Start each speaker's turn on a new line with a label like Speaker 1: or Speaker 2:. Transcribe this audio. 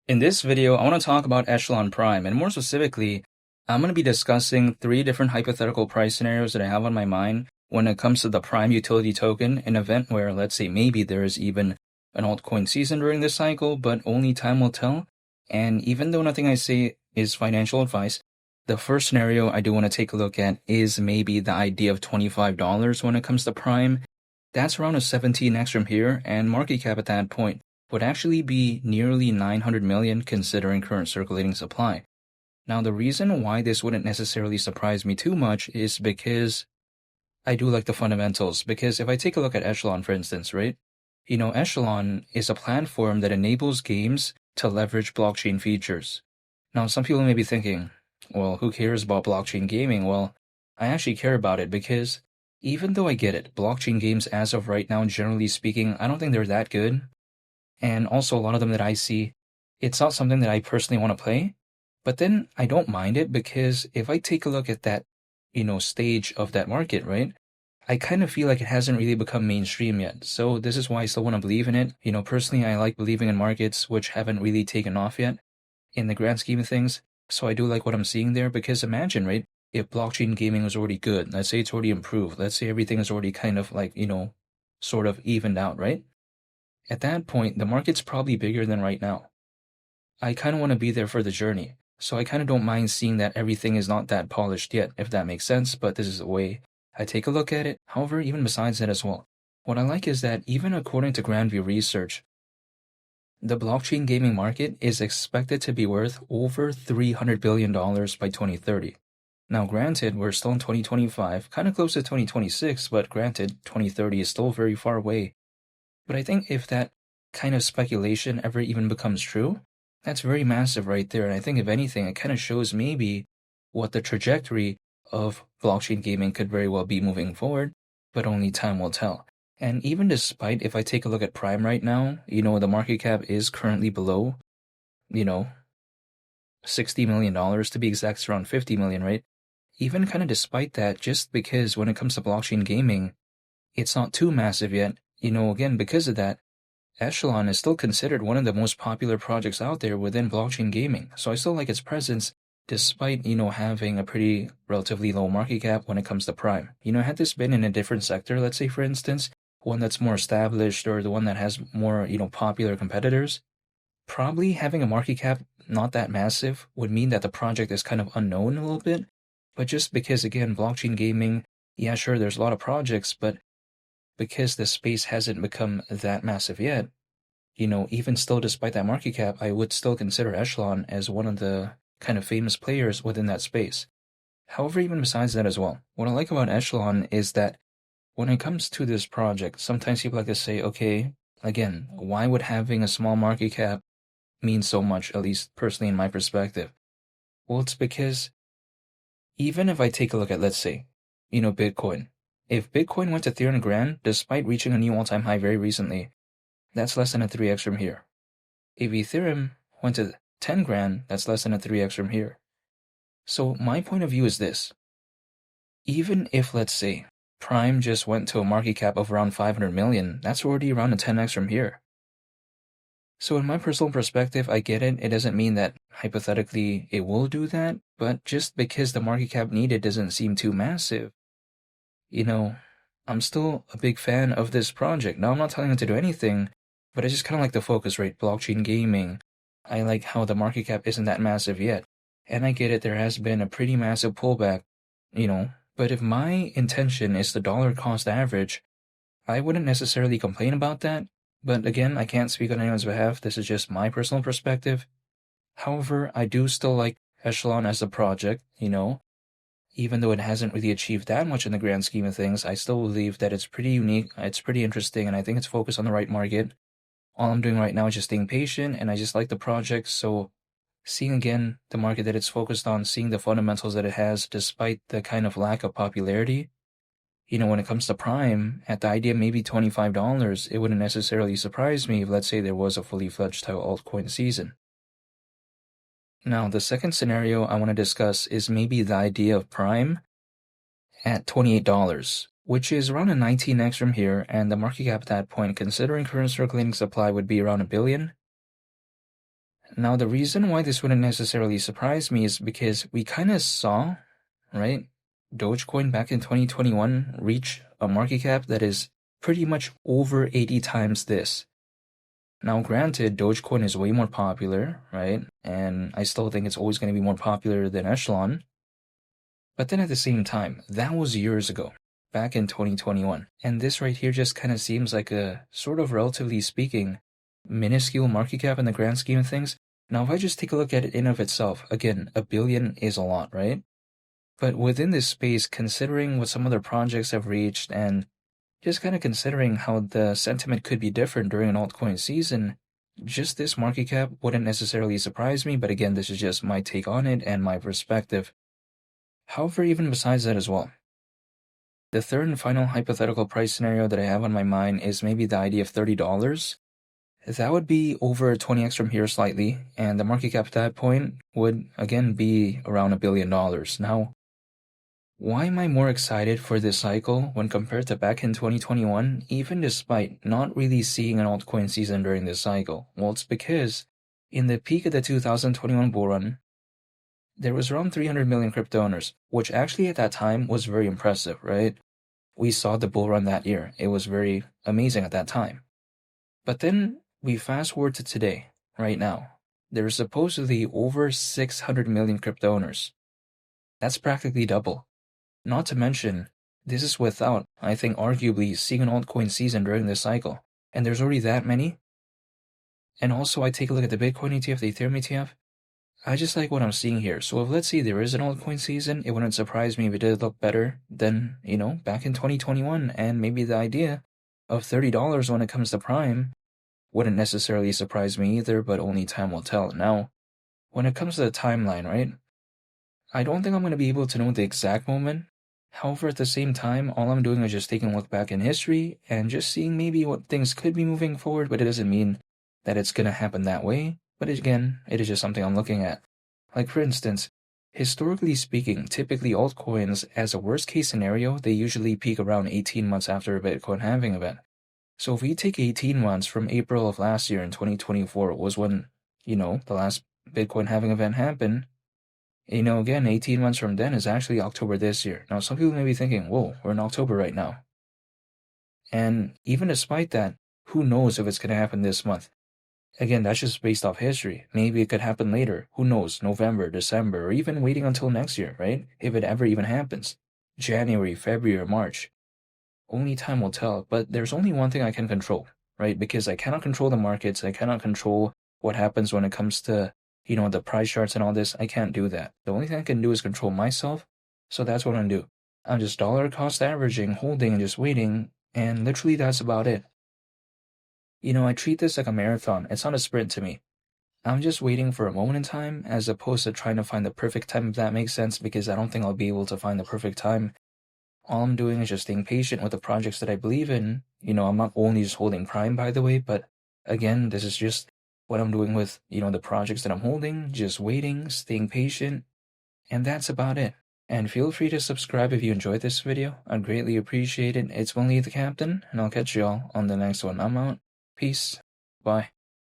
Speaker 1: In this video, I want to talk about Echelon Prime, and more specifically, I'm going to be discussing three different hypothetical price scenarios that I have on my mind when it comes to the Prime utility token, an event where, let's say, maybe there is even an altcoin season during this cycle, but only time will tell. And even though nothing I say is financial advice, the first scenario I do want to take a look at is maybe the idea of $25 when it comes to Prime. That's around a 17x from here, and market cap at that point would actually be nearly 900 million considering current circulating supply. Now, the reason why this wouldn't necessarily surprise me too much is because I do like the fundamentals. Because if I take a look at Echelon, for instance, right? Echelon is a platform that enables games to leverage blockchain features. Now, some people may be thinking, well, who cares about blockchain gaming? Well, I actually care about it because even though I get it, blockchain games as of right now, generally speaking, I don't think they're that good. And also a lot of them that I see, it's not something that I personally want to play. But then I don't mind it because if I take a look at that, stage of that market, right? I kind of feel like it hasn't really become mainstream yet. So this is why I still want to believe in it. Personally, I like believing in markets which haven't really taken off yet in the grand scheme of things. So I do like what I'm seeing there because imagine, right? If blockchain gaming was already good, let's say it's already improved, let's say everything is already kind of like, sort of evened out, right? At that point, the market's probably bigger than right now. I kind of want to be there for the journey. So I kind of don't mind seeing that everything is not that polished yet, if that makes sense, but this is the way I take a look at it. However, even besides that as well, what I like is that even according to Grandview Research, the blockchain gaming market is expected to be worth over $300 billion by 2030. Now, granted, we're still in 2025, kind of close to 2026, but granted, 2030 is still very far away. But I think if that kind of speculation ever even becomes true, that's very massive right there. And I think if anything, it kind of shows maybe what the trajectory of blockchain gaming could very well be moving forward, but only time will tell. And even despite, if I take a look at Prime right now, the market cap is currently below, $60 million to be exact, it's around 50 million, right? Even kind of despite that, just because when it comes to blockchain gaming, it's not too massive yet, again, because of that, Echelon is still considered one of the most popular projects out there within blockchain gaming. So I still like its presence despite, having a pretty relatively low market cap when it comes to Prime. Had this been in a different sector, let's say for instance, one that's more established or the one that has more, popular competitors, probably having a market cap not that massive would mean that the project is kind of unknown a little bit. But just because, again, blockchain gaming, yeah, sure, there's a lot of projects, but because the space hasn't become that massive yet, even still despite that market cap, I would still consider Echelon as one of the kind of famous players within that space. However, even besides that as well, what I like about Echelon is that when it comes to this project, sometimes people like to say, okay, again, why would having a small market cap mean so much, at least personally in my perspective? Well, it's because even if I take a look at, let's say, Bitcoin, if Bitcoin went to 300 grand, despite reaching a new all-time high very recently, that's less than a 3x from here. If Ethereum went to 10 grand, that's less than a 3x from here. So my point of view is this. Even if, let's say, Prime just went to a market cap of around 500 million, that's already around a 10x from here. So in my personal perspective, I get it. It doesn't mean that hypothetically it will do that, but just because the market cap needed doesn't seem too massive, I'm still a big fan of this project. Now, I'm not telling it to do anything, but I just kind of like the focus rate, blockchain gaming. I like how the market cap isn't that massive yet. And I get it, there has been a pretty massive pullback, but if my intention is the dollar cost average, I wouldn't necessarily complain about that. But again, I can't speak on anyone's behalf. This is just my personal perspective. However, I do still like Echelon as a project, even though it hasn't really achieved that much in the grand scheme of things, I still believe that it's pretty unique, it's pretty interesting, and I think it's focused on the right market. All I'm doing right now is just staying patient, and I just like the project, so seeing again the market that it's focused on, seeing the fundamentals that it has, despite the kind of lack of popularity, when it comes to Prime, at the idea maybe $25, it wouldn't necessarily surprise me if, let's say, there was a fully fledged altcoin season. Now, the second scenario I want to discuss is maybe the idea of Prime at $28, which is around a 19x from here, and the market cap at that point, considering current circulating supply, would be around $1 billion. Now, the reason why this wouldn't necessarily surprise me is because we kind of saw, right, Dogecoin back in 2021 reach a market cap that is pretty much over 80 times this. Now, granted, Dogecoin is way more popular, right? And I still think it's always going to be more popular than Echelon. But then at the same time, that was years ago, back in 2021. And this right here just kind of seems like a sort of, relatively speaking, minuscule market cap in the grand scheme of things. Now, if I just take a look at it in of itself, again, $1 billion is a lot, right? But within this space, considering what some other projects have reached and just kind of considering how the sentiment could be different during an altcoin season, just this market cap wouldn't necessarily surprise me, but again, this is just my take on it and my perspective. However, even besides that as well, the third and final hypothetical price scenario that I have on my mind is maybe the idea of $30. That would be over 20x from here slightly, and the market cap at that point would again be around $1 billion. Now, why am I more excited for this cycle when compared to back in 2021, even despite not really seeing an altcoin season during this cycle? Well, it's because in the peak of the 2021 bull run, there was around 300 million crypto owners, which actually at that time was very impressive, right? We saw the bull run that year. It was very amazing at that time. But then we fast forward to today, right now. There are supposedly over 600 million crypto owners. That's practically double. Not to mention, this is without, I think, arguably seeing an altcoin season during this cycle. And there's already that many. And also, I take a look at the Bitcoin ETF, the Ethereum ETF. I just like what I'm seeing here. So if let's say there is an altcoin season, it wouldn't surprise me if it did look better than, back in 2021. And maybe the idea of $30 when it comes to Prime wouldn't necessarily surprise me either, but only time will tell. Now, when it comes to the timeline, right? I don't think I'm going to be able to know the exact moment. However, at the same time, all I'm doing is just taking a look back in history and just seeing maybe what things could be moving forward, but it doesn't mean that it's going to happen that way. But again, it is just something I'm looking at. Like for instance, historically speaking, typically altcoins, as a worst case scenario, they usually peak around 18 months after a Bitcoin halving event. So if we take 18 months from April of last year in 2024 was when, the last Bitcoin halving event happened, again, 18 months from then is actually October this year. Now, some people may be thinking, whoa, we're in October right now. And even despite that, who knows if it's going to happen this month? Again, that's just based off history. Maybe it could happen later. Who knows? November, December, or even waiting until next year, right? If it ever even happens. January, February, March. Only time will tell. But there's only one thing I can control, right? Because I cannot control the markets. I cannot control what happens when it comes to, the price charts and all this. I can't do that. The only thing I can do is control myself. So that's what I'm going to do. I'm just dollar cost averaging, holding, and just waiting. And literally that's about it. I treat this like a marathon. It's not a sprint to me. I'm just waiting for a moment in time as opposed to trying to find the perfect time, if that makes sense, because I don't think I'll be able to find the perfect time. All I'm doing is just staying patient with the projects that I believe in. I'm not only just holding Prime, by the way, but again, this is just what I'm doing with, the projects that I'm holding, just waiting, staying patient, and that's about it. And feel free to subscribe if you enjoyed this video. I'd greatly appreciate it. It's Willie the Captain, and I'll catch y'all on the next one. I'm out. Peace. Bye.